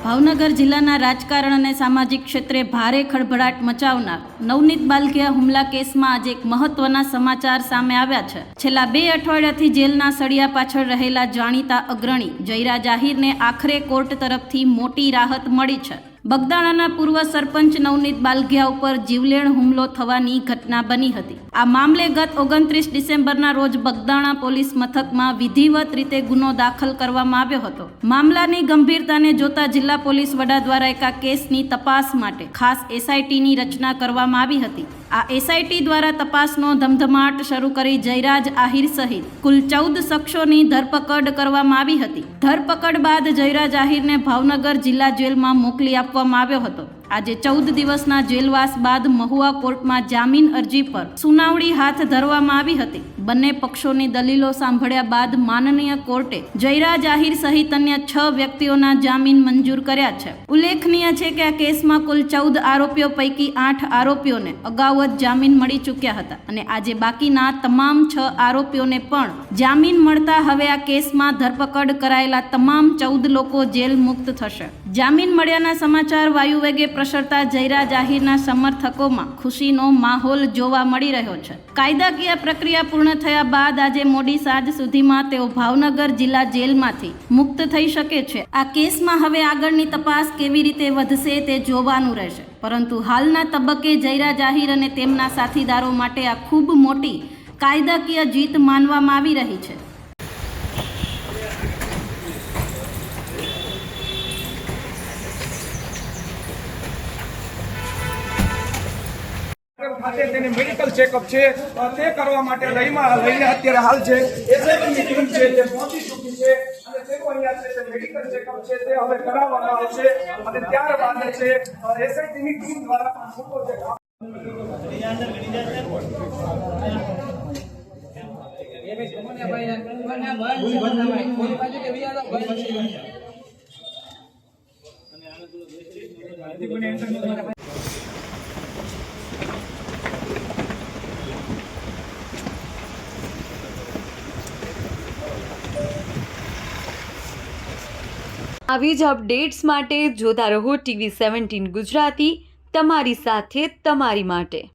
ભાવનગર જિલ્લાના રાજકારણ અને સામાજિક ક્ષેત્રે ભારે ખળભળાટ મચાવનાર નવનીત બાલકિયા હુમલા કેસમાં આજે એક મહત્વના સમાચાર સામે આવ્યા છે। છેલ્લા 2 અઠવાડિયાથી જેલના સળિયા પાછળ રહેલા જાણીતા અગ્રણી જયરાજ આહિરને આખરે કોર્ટ તરફથી મોટી રાહત મળી છે। બગદાણાના પૂર્વ સરપંચ નવનીત બાલકિયા ઉપર જીવલેણ હુમલો થવાની ઘટના બની હતી। આ મામલે ગત 29 ડિસેમ્બરના રોજ બગદાણા પોલીસ મથકમાં વિધિવત રીતે ગુનો દાખલ કરવામાં આવ્યો હતો। મામલાની ગંભીરતાને જોતા જિલ્લા પોલીસ વડા દ્વારા એક આ કેસની તપાસ માટે ખાસ એસઆઈટીની રચના કરવામાં આવી હતી। આ એસઆઈટી દ્વારા તપાસનો ધમધમાટ શરૂ કરી જયરાજ આહિર સહિત કુલ 14 શખ્સોની ધરપકડ કરવામાં આવી હતી। ધરપકડ બાદ જયરાજ આહિરને ભાવનગર જિલ્લા જેલમાં મોકલી આપવામાં આવ્યો હતો। આજે 14 દિવસના જેલવાસ બાદ મહુવા કોર્ટમાં જામીન અરજી પર સુનાવણી હાથ ધરવામાં આવી હતી। બંને પક્ષોની દલીલો સાંભળ્યા બાદ માનનીય કોર્ટે જયરાજ આહિર સહિત અન્ય 6 વ્યક્તિઓના જામીન મંજૂર કર્યા છે। ઉલ્લેખનીય છે કે આ કેસમાં કુલ 14 આરોપીઓ પૈકી 8 આરોપીઓને અગાઉ જ જામીન મળી ચૂક્યા હતા અને આજે બાકીના તમામ 6 આરોપીઓને પણ જામીન મળતા હવે આ કેસમાં ધરપકડ કરાયેલા તમામ 14 લોકો જેલ મુક્ત થશે। જામીન મળ્યાના સમાચાર વાયુવેગે પ્રસરતા જયરાજ આહિરના સમર્થકોમાં ખુશીનો માહોલ જોવા મળી રહ્યો છે। કાયદાકીય પ્રક્રિયા પૂર્ણ થયા બાદ આજે મોડી સાંજ સુધીમાં તેઓ ભાવનગર જિલ્લા જેલમાંથી મુક્ત થઈ શકે છે। આ કેસમાં હવે આગળની તપાસ કેવી રીતે વધશે તે જોવાનું રહેશે, પરંતુ હાલના તબક્કે જયરાજ આહિર અને તેમના સાથીદારો માટે આ ખૂબ મોટી કાયદાકીય જીત માનવામાં આવી રહી છે। ખાતે તેને મેડિકલ ચેકઅપ છે તે કરવા માટે લઈને અત્યારે હાલ છે એસઆઈટીની ટીમ છે તે પહોંચી ચૂકી છે અને તેનો અહીંયા છે તે મેડિકલ ચેકઅપ છે તે હવે કરાવવામાં આવશે અને ત્યારબાદ છે એસઆઈટીની ટીમ દ્વારા ફોટો ચેકઅપ આવી જ અપડેટ્સ માટે જોતા રહો TV17 ગુજરાતી, તમારી સાથે તમારી માટે।